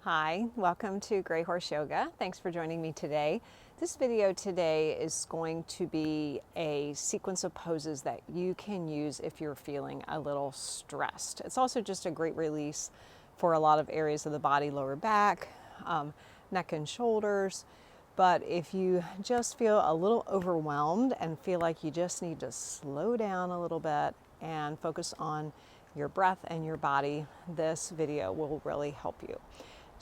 Hi, welcome to Grey Horse Yoga. Thanks for joining me today. This video today is going to be a sequence of poses that you can use if you're feeling a little stressed. It's also just a great release for a lot of areas of the body, lower back, neck and shoulders. But if you just feel a little overwhelmed and feel like you just need to slow down a little bit and focus on your breath and your body, this video will really help you.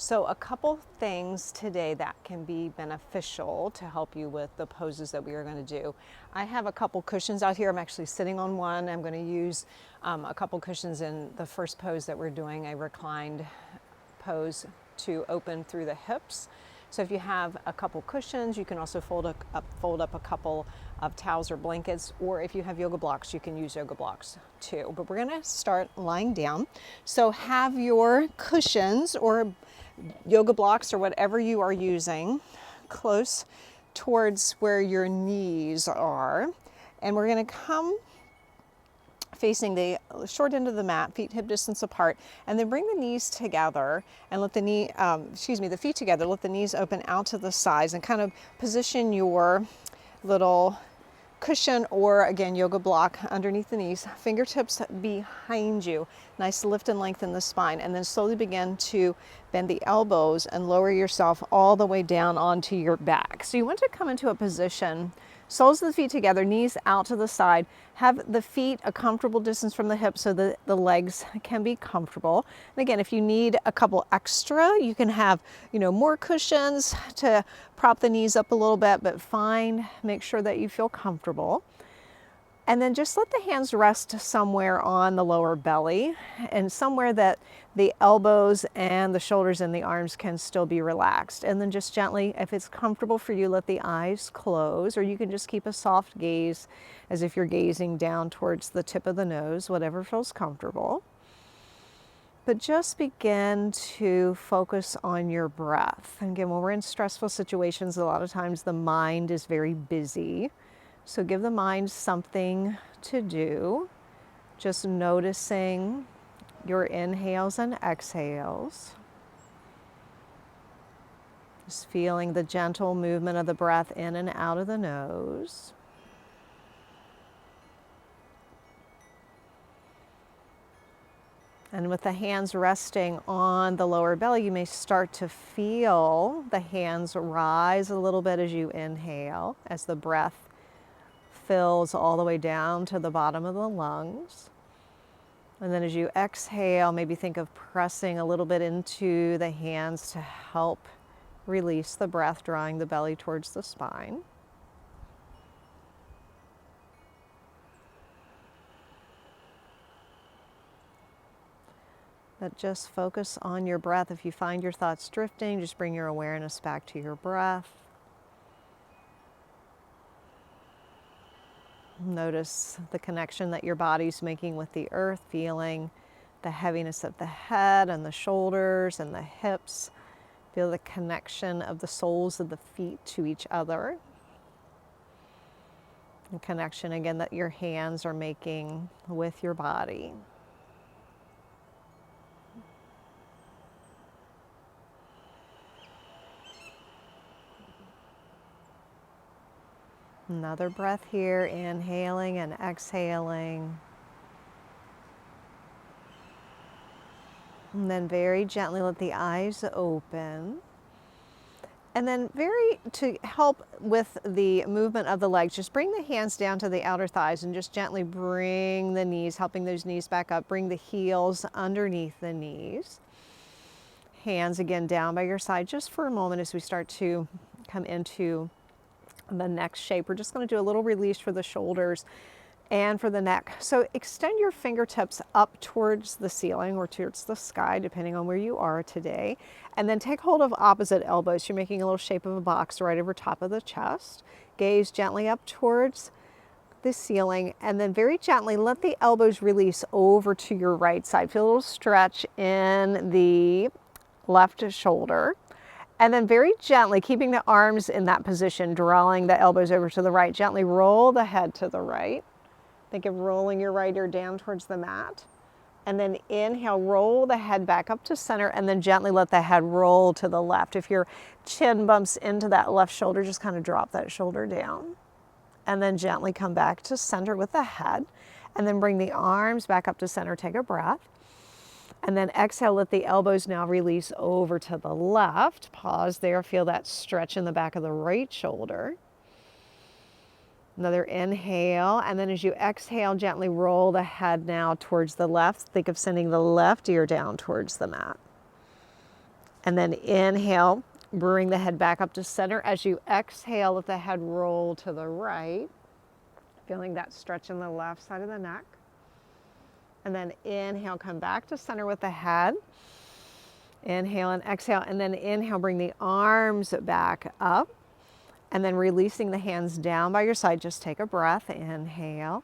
So a couple things today that can be beneficial to help you with the poses that we are going to do. I have a couple cushions out here. I'm actually sitting on one. I'm going to use a couple cushions in the first pose that we're doing, a reclined pose to open through the hips. So if you have a couple cushions, you can also fold up a couple of towels or blankets, or if you have yoga blocks, you can use yoga blocks too. But we're going to start lying down. So have your cushions or yoga blocks or whatever you are using close towards where your knees are. And we're going to come facing the short end of the mat, feet hip distance apart, and then bring the knees together and let the feet together, let the knees open out to the sides and kind of position your little cushion or again yoga block underneath the knees, fingertips behind you, nice lift and lengthen the spine, and then slowly begin to bend the elbows and lower yourself all the way down onto your back. So you want to come into a position, soles of the feet together, knees out to the side, have the feet a comfortable distance from the hips so that the legs can be comfortable. And again, if you need a couple extra, you can have, more cushions to prop the knees up a little bit, but make sure that you feel comfortable. And then just let the hands rest somewhere on the lower belly and somewhere that the elbows and the shoulders and the arms can still be relaxed. And then just gently, if it's comfortable for you, let the eyes close, or you can just keep a soft gaze as if you're gazing down towards the tip of the nose, whatever feels comfortable. But just begin to focus on your breath. And again, when we're in stressful situations, a lot of times the mind is very busy. So give the mind something to do, just noticing your inhales and exhales. Just feeling the gentle movement of the breath in and out of the nose. And with the hands resting on the lower belly, you may start to feel the hands rise a little bit as you inhale, as the breath fills all the way down to the bottom of the lungs. And then as you exhale, maybe think of pressing a little bit into the hands to help release the breath, drawing the belly towards the spine. But just focus on your breath. If you find your thoughts drifting, just bring your awareness back to your breath. Notice the connection that your body's making with the earth, feeling the heaviness of the head and the shoulders and the hips. Feel the connection of the soles of the feet to each other. The connection again that your hands are making with your body. Another breath here, inhaling and exhaling. And then very gently let the eyes open. And then to help with the movement of the legs, just bring the hands down to the outer thighs and just gently bring the knees, helping those knees back up. Bring the heels underneath the knees. Hands again down by your side just for a moment as we start to come into the next shape. We're just going to do a little release for the shoulders and for the neck. So extend your fingertips up towards the ceiling or towards the sky, depending on where you are today. And then take hold of opposite elbows. You're making a little shape of a box right over top of the chest. Gaze gently up towards the ceiling, and then very gently let the elbows release over to your right side. Feel a little stretch in the left shoulder. And then very gently, keeping the arms in that position, drawing the elbows over to the right, gently roll the head to the right. Think of rolling your right ear down towards the mat. And then inhale, roll the head back up to center, and then gently let the head roll to the left. If your chin bumps into that left shoulder, just kind of drop that shoulder down. And then gently come back to center with the head. And then bring the arms back up to center. Take a breath. And then exhale, let the elbows now release over to the left. Pause there, feel that stretch in the back of the right shoulder. Another inhale, and then as you exhale, gently roll the head now towards the left. Think of sending the left ear down towards the mat. And then inhale, bring the head back up to center. As you exhale, let the head roll to the right. Feeling that stretch in the left side of the neck. And then inhale, come back to center with the head. Inhale and exhale, and then inhale, bring the arms back up. And then releasing the hands down by your side, just take a breath. Inhale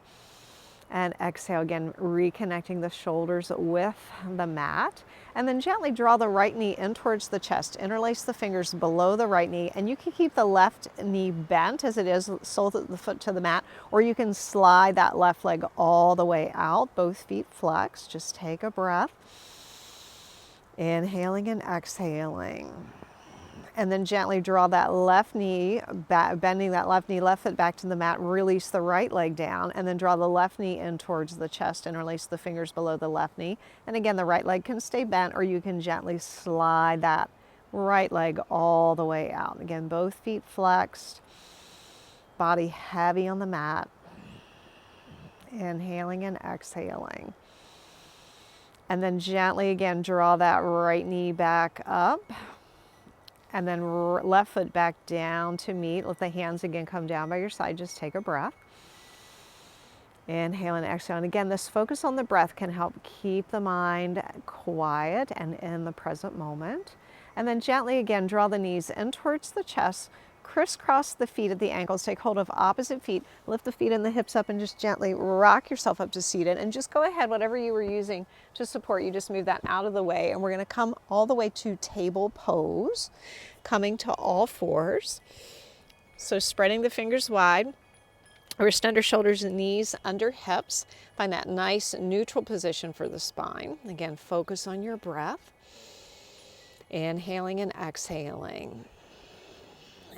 and exhale again, reconnecting the shoulders with the mat. And then gently draw the right knee in towards the chest. Interlace the fingers below the right knee, and you can keep the left knee bent as it is, sole of the foot to the mat, or you can slide that left leg all the way out, both feet flexed. Just take a breath. Inhaling and exhaling. And then gently draw that left knee back, bending that left knee, left foot back to the mat. Release the right leg down, and then draw the left knee in towards the chest. Interlace the fingers below the left knee. And again, the right leg can stay bent, or you can gently slide that right leg all the way out. Again, both feet flexed, body heavy on the mat. Inhaling and exhaling. And then gently again, draw that right knee back up. And then left foot back down to meet. Let the hands again come down by your side. Just take a breath. Inhale and exhale. And again, this focus on the breath can help keep the mind quiet and in the present moment. And then gently again, draw the knees in towards the chest. Crisscross the feet at the ankles. Take hold of opposite feet. Lift the feet and the hips up and just gently rock yourself up to seated. And just go ahead, whatever you were using to support you, just move that out of the way. And we're going to come all the way to table pose, coming to all fours. So spreading the fingers wide, wrist under shoulders and knees under hips. Find that nice neutral position for the spine. Again, focus on your breath. Inhaling and exhaling.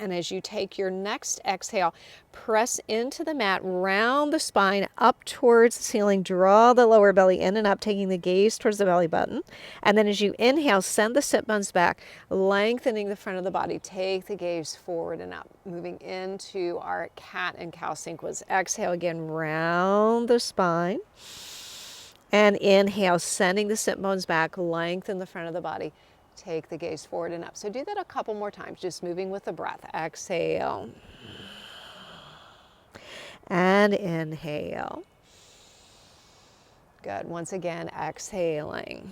And as you take your next exhale, press into the mat, round the spine up towards the ceiling, draw the lower belly in and up, taking the gaze towards the belly button. And then as you inhale, send the sit bones back, lengthening the front of the body. Take the gaze forward and up, moving into our cat and cow sequence. Exhale again, round the spine. And inhale, sending the sit bones back, lengthen the front of the body. Take the gaze forward and up. So do that a couple more times, just moving with the breath. Exhale. And inhale. Good. Once again, exhaling.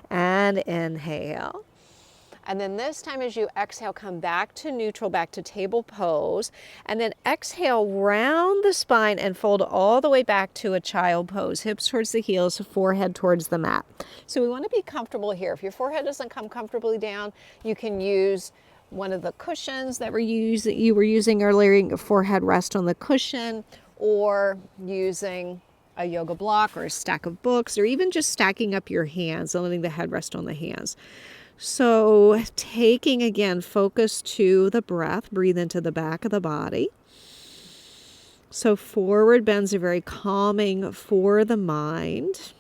And inhale. And then this time as you exhale, come back to neutral, back to table pose. And then exhale, round the spine and fold all the way back to a child pose. Hips towards the heels, forehead towards the mat. So we want to be comfortable here. If your forehead doesn't come comfortably down, you can use one of the cushions that you were using earlier, forehead rest on the cushion, or using a yoga block or a stack of books, or even just stacking up your hands and letting the head rest on the hands. So taking again focus to the breath, breathe into the back of the body. So forward bends are very calming for the mind.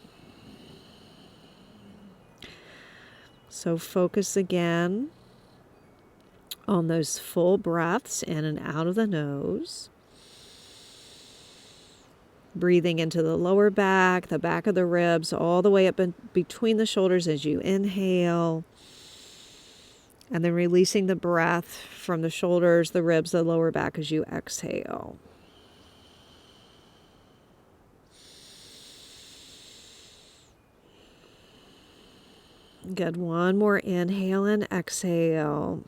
So focus again on those full breaths in and out of the nose. Breathing into the lower back, the back of the ribs, all the way up in between the shoulders as you inhale. And then releasing the breath from the shoulders, the ribs, the lower back as you exhale. Good. One more inhale and exhale.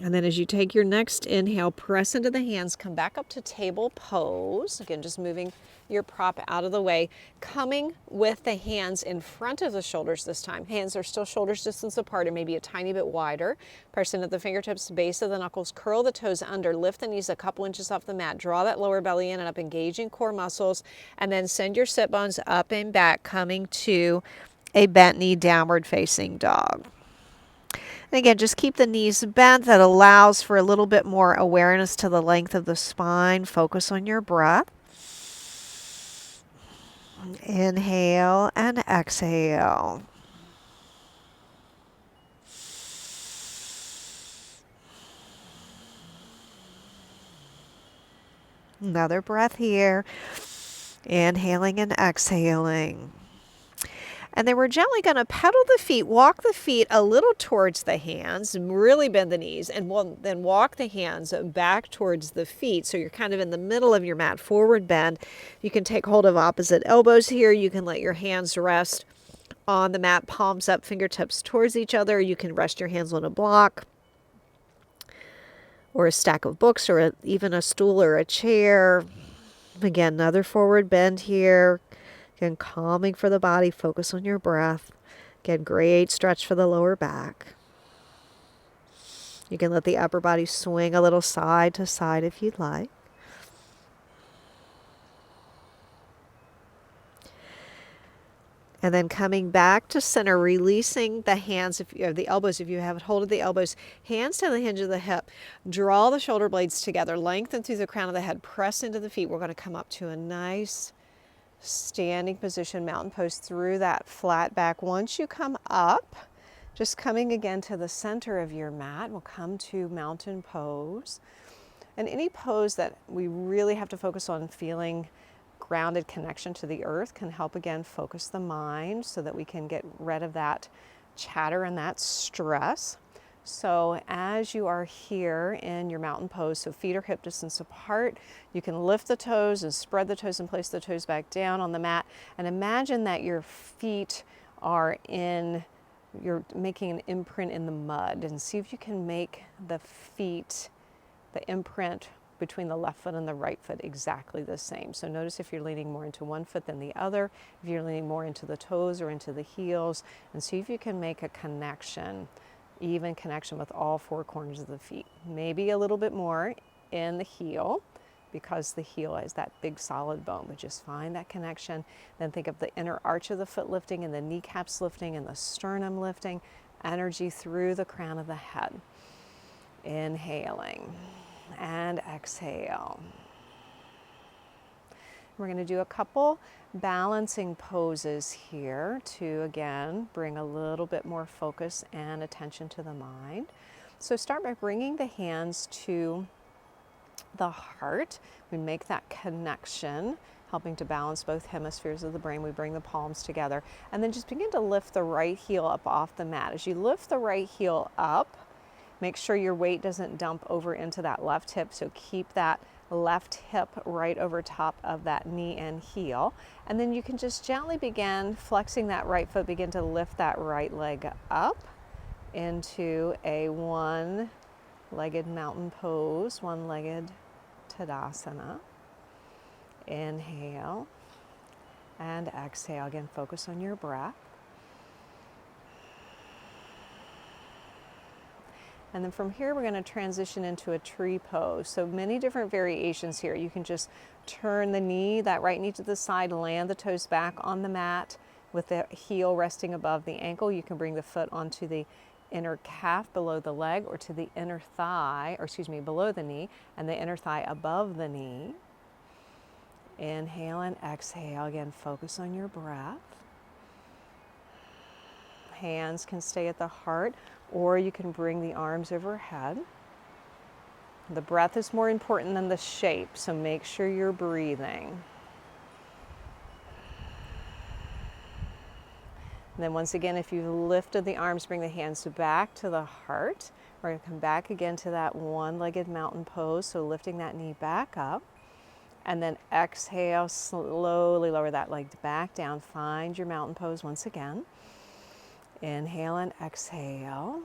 And then as you take your next inhale, press into the hands, come back up to table pose. Again, just moving your prop out of the way, coming with the hands in front of the shoulders this time. Hands are still shoulders distance apart and maybe a tiny bit wider. Press into the fingertips, base of the knuckles, curl the toes under, lift the knees a couple inches off the mat, draw that lower belly in and up, engaging core muscles, and then send your sit bones up and back, coming to a bent knee downward facing dog. And again, just keep the knees bent. That allows for a little bit more awareness to the length of the spine. Focus on your breath. Inhale and exhale. Another breath here. Inhaling and exhaling. And then we're gently going to pedal the feet, walk the feet a little towards the hands, really bend the knees, and then walk the hands back towards the feet. So you're kind of in the middle of your mat, forward bend. You can take hold of opposite elbows here. You can let your hands rest on the mat, palms up, fingertips towards each other. You can rest your hands on a block or a stack of books or even a stool or a chair. Again, another forward bend here. Again, calming for the body, focus on your breath. Again, great stretch for the lower back. You can let the upper body swing a little side to side if you'd like. And then coming back to center, releasing the hands, the elbows, if you have hold of the elbows, hands to the hinge of the hip. Draw the shoulder blades together, lengthen through the crown of the head, press into the feet. We're going to come up to a nice standing position, mountain pose through that flat back. Once you come up, just coming again to the center of your mat, we'll come to mountain pose. And any pose that we really have to focus on feeling grounded connection to the earth can help again focus the mind so that we can get rid of that chatter and that stress. So as you are here in your mountain pose, so feet are hip distance apart, you can lift the toes and spread the toes and place the toes back down on the mat. And imagine that your feet are you're making an imprint in the mud, and see if you can make the feet, the imprint between the left foot and the right foot exactly the same. So notice if you're leaning more into one foot than the other, if you're leaning more into the toes or into the heels, and see if you can make a connection, even connection with all four corners of the feet. Maybe a little bit more in the heel because the heel is that big solid bone, but just find that connection. Then think of the inner arch of the foot lifting and the kneecaps lifting and the sternum lifting, energy through the crown of the head. Inhaling and exhale. We're going to do a couple balancing poses here to again bring a little bit more focus and attention to the mind. So start by bringing the hands to the heart. We make that connection, helping to balance both hemispheres of the brain. We bring the palms together and then just begin to lift the right heel up off the mat. As you lift the right heel up, make sure your weight doesn't dump over into that left hip, so keep that left hip right over top of that knee and heel. And then you can just gently begin flexing that right foot, begin to lift that right leg up into a one-legged mountain pose, one-legged Tadasana. Inhale and exhale. Again, focus on your breath. And then from here, we're going to transition into a tree pose. So many different variations here. You can just turn the knee, that right knee to the side, land the toes back on the mat with the heel resting above the ankle. You can bring the foot onto the inner calf below the leg or to the inner thigh, below the knee, and the inner thigh above the knee. Inhale and exhale. Again, focus on your breath. Hands can stay at the heart, or you can bring the arms overhead. The breath is more important than the shape, so make sure you're breathing. And then once again, if you've lifted the arms, bring the hands back to the heart. We're going to come back again to that one-legged mountain pose, so lifting that knee back up. And then exhale, slowly lower that leg back down. Find your mountain pose once again. Inhale and exhale.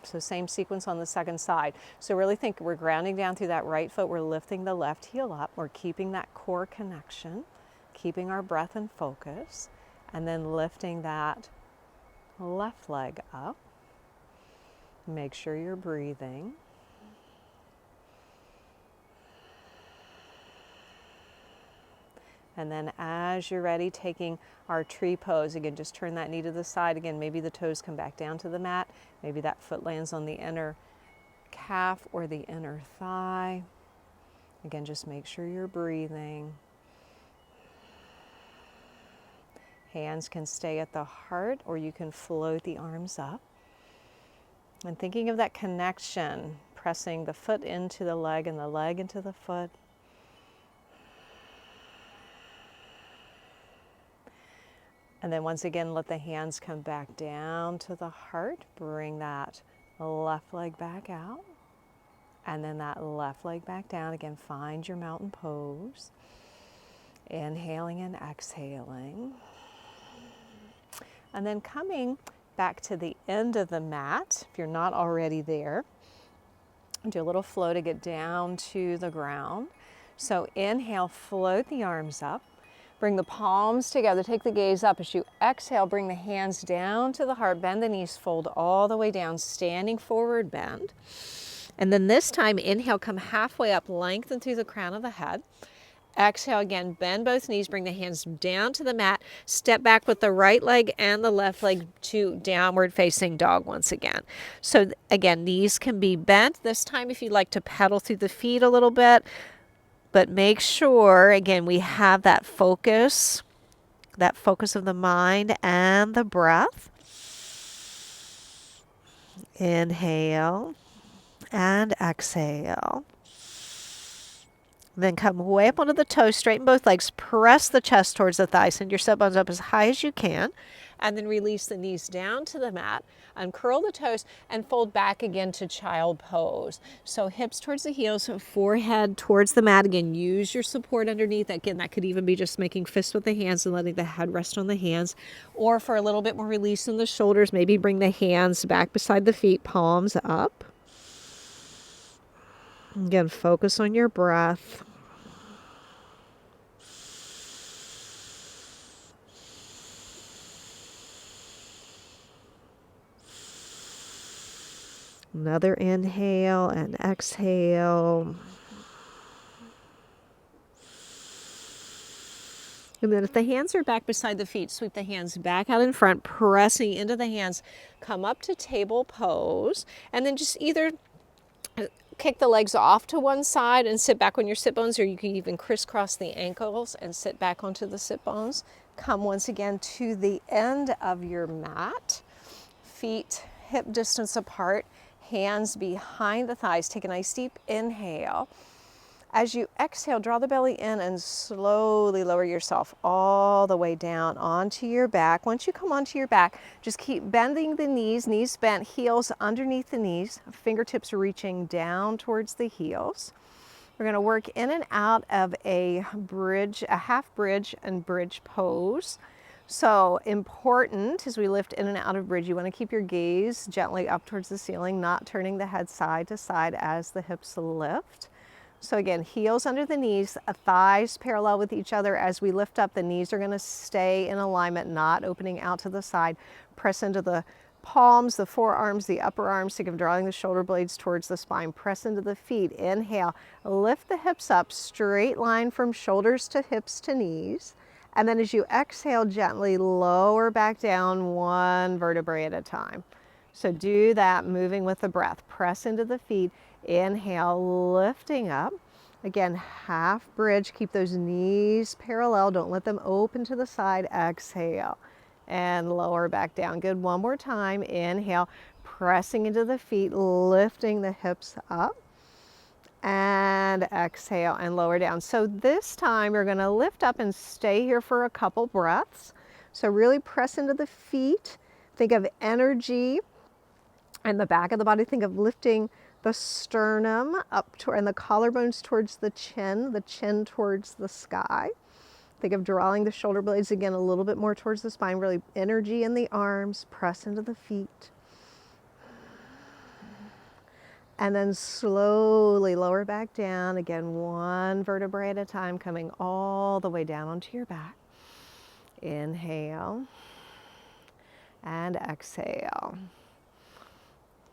So same sequence on the second side. So really think we're grounding down through that right foot. We're lifting the left heel up. We're keeping that core connection, keeping our breath in focus, and then lifting that left leg up. Make sure you're breathing. And then as you're ready, taking our tree pose. Again, just turn that knee to the side. Again, maybe the toes come back down to the mat. Maybe that foot lands on the inner calf or the inner thigh. Again, just make sure you're breathing. Hands can stay at the heart, or you can float the arms up. And thinking of that connection, pressing the foot into the leg and the leg into the foot. And then once again, let the hands come back down to the heart. Bring that left leg back out. And then that left leg back down. Again, find your mountain pose. Inhaling and exhaling. And then coming back to the end of the mat, if you're not already there. Do a little flow to get down to the ground. So inhale, float the arms up. Bring the palms together, take the gaze up. As you exhale, bring the hands down to the heart, bend the knees, fold all the way down, standing forward bend. And then this time, inhale, come halfway up, lengthen through the crown of the head. Exhale again, bend both knees, bring the hands down to the mat, step back with the right leg and the left leg to downward facing dog once again. So again, knees can be bent. This time, if you'd like to pedal through the feet a little bit, but make sure, again, we have that focus of the mind and the breath. Inhale and exhale. Then come way up onto the toes, straighten both legs, press the chest towards the thighs, send your sit bones up as high as you can, and then release the knees down to the mat, uncurl the toes, and fold back again to child pose. So hips towards the heels, forehead towards the mat. Again, use your support underneath. Again, that could even be just making fists with the hands and letting the head rest on the hands. Or for a little bit more release in the shoulders, maybe bring the hands back beside the feet, palms up. Again, focus on your breath. Another inhale and exhale. And then if the hands are back beside the feet, sweep the hands back out in front, pressing into the hands. Come up to table pose, and then just either kick the legs off to one side and sit back on your sit bones, or you can even crisscross the ankles and sit back onto the sit bones. Come once again to the end of your mat. Feet hip distance apart, hands behind the thighs. Take a nice deep inhale. As you exhale, draw the belly in and slowly lower yourself all the way down onto your back. Once you come onto your back, just keep bending the knees, knees bent, heels underneath the knees, fingertips reaching down towards the heels. We're going to work in and out of a bridge, a half bridge and bridge pose. So important as we lift in and out of bridge, you want to keep your gaze gently up towards the ceiling, not turning the head side to side as the hips lift. So again, heels under the knees, thighs parallel with each other. As we lift up, the knees are going to stay in alignment, not opening out to the side. Press into the palms, the forearms, the upper arms. Think of drawing the shoulder blades towards the spine. Press into the feet. Inhale, lift the hips up, straight line from shoulders to hips to knees. And then as you exhale, gently lower back down one vertebrae at a time. So do that, moving with the breath. Press into the feet. Inhale, lifting up. Again, half bridge. Keep those knees parallel. Don't let them open to the side. Exhale and lower back down. Good. One more time. Inhale, pressing into the feet, lifting the hips up. And exhale and lower down. So this time you're going to lift up and stay here for a couple breaths. So really press into the feet. Think of energy and the back of the body. Think of lifting the sternum up and the collarbones towards the chin towards the sky. Think of drawing the shoulder blades again a little bit more towards the spine. Really energy in the arms. Press into the feet. And then slowly lower back down. Again, one vertebrae at a time, coming all the way down onto your back. Inhale and exhale.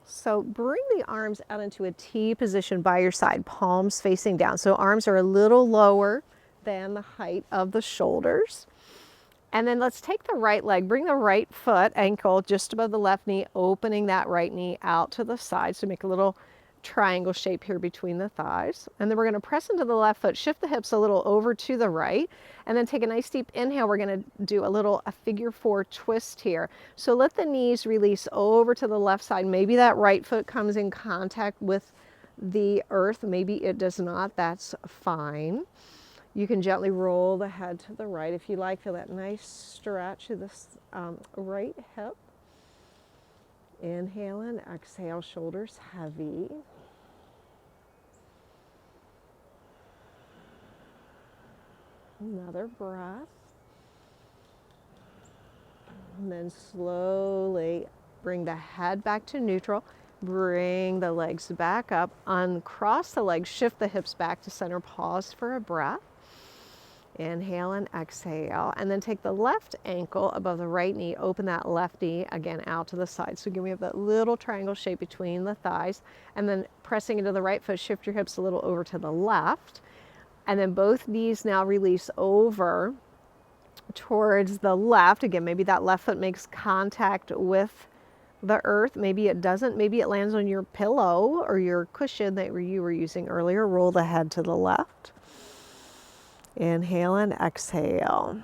So bring the arms out into a T position by your side, palms facing down. So arms are a little lower than the height of the shoulders. And then let's take the right leg, bring the right foot, ankle just above the left knee, opening that right knee out to the side. So make a little triangle shape here between the thighs. And then we're going to press into the left foot, shift the hips a little over to the right, and then take a nice deep inhale. We're going to do a figure 4 twist here. So let the knees release over to the left side. Maybe that right foot comes in contact with the earth. Maybe it does not. That's fine. You can gently roll the head to the right if you like. Feel that nice stretch of this right hip. Inhale and exhale, shoulders heavy. Another breath. And then slowly bring the head back to neutral. Bring the legs back up. Uncross the legs, shift the hips back to center. Pause for a breath. Inhale and exhale, and then take the left ankle above the right knee, open that left knee again out to the side. So again, we have that little triangle shape between the thighs, and then pressing into the right foot, shift your hips a little over to the left, and then both knees now release over towards the left. Again, maybe that left foot makes contact with the earth, maybe it doesn't, maybe it lands on your pillow or your cushion that you were using earlier. Roll the head to the left. Inhale and exhale.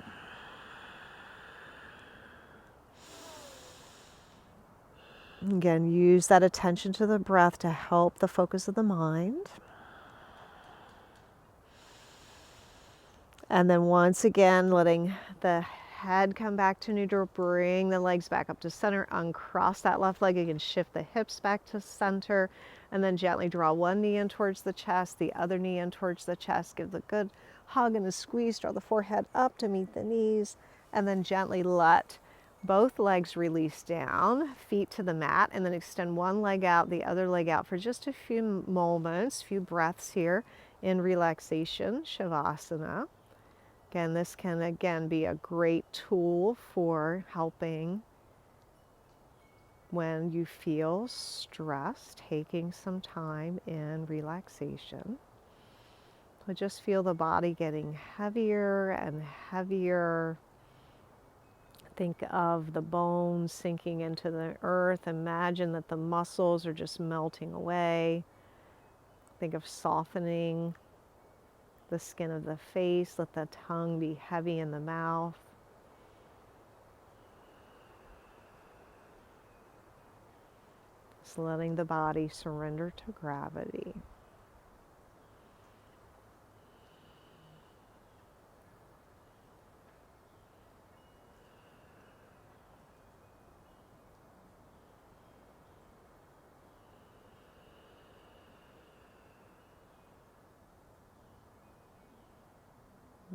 Again, use that attention to the breath to help the focus of the mind. And then once again, letting the head come back to neutral, bring the legs back up to center, uncross that left leg again, shift the hips back to center, and then gently draw one knee in towards the chest, the other knee in towards the chest. Give the good hug and a squeeze, draw the forehead up to meet the knees, and then gently let both legs release down, feet to the mat, and then extend one leg out, the other leg out for just a few moments, few breaths here in relaxation, Shavasana. Again, this can be a great tool for helping when you feel stressed, taking some time in relaxation. So just feel the body getting heavier and heavier. Think of the bones sinking into the earth. Imagine that the muscles are just melting away. Think of softening the skin of the face. Let the tongue be heavy in the mouth. Just letting the body surrender to gravity.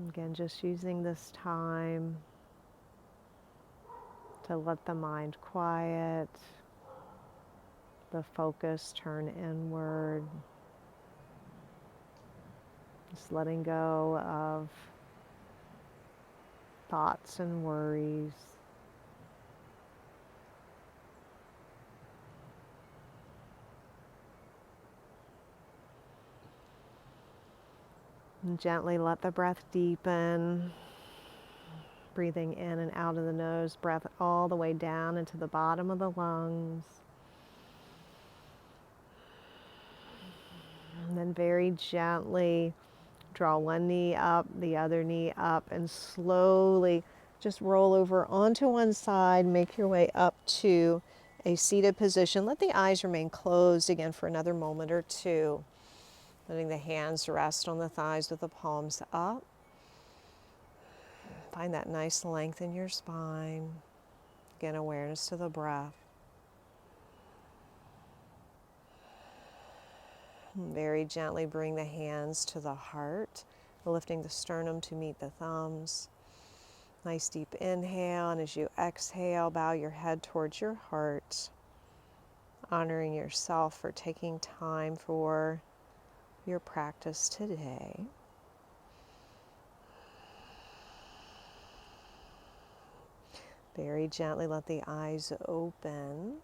Again, just using this time to let the mind quiet, the focus turn inward, just letting go of thoughts and worries. And gently let the breath deepen, breathing in and out of the nose, breath all the way down into the bottom of the lungs. And then very gently draw one knee up, the other knee up, and slowly just roll over onto one side, make your way up to a seated position. Let the eyes remain closed again for another moment or two. Letting the hands rest on the thighs with the palms up. Find that nice length in your spine. Again, awareness to the breath. Very gently bring the hands to the heart, lifting the sternum to meet the thumbs. Nice deep inhale, and as you exhale, bow your head towards your heart. honoring yourself for taking time for your practice today. Very gently let the eyes open.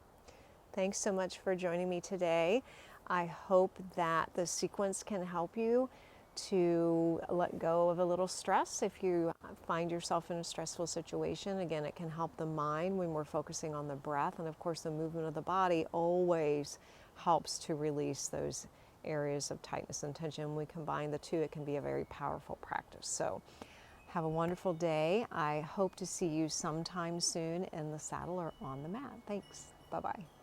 Thanks so much for joining me today. I hope that the sequence can help you to let go of a little stress if you find yourself in a stressful situation. Again, it can help the mind when we're focusing on the breath, and of course the movement of the body always helps to release those areas of tightness and tension. When we combine the two, it can be a very powerful practice. So have a wonderful day. I hope to see you sometime soon in the saddle or on the mat. Thanks. Bye-bye.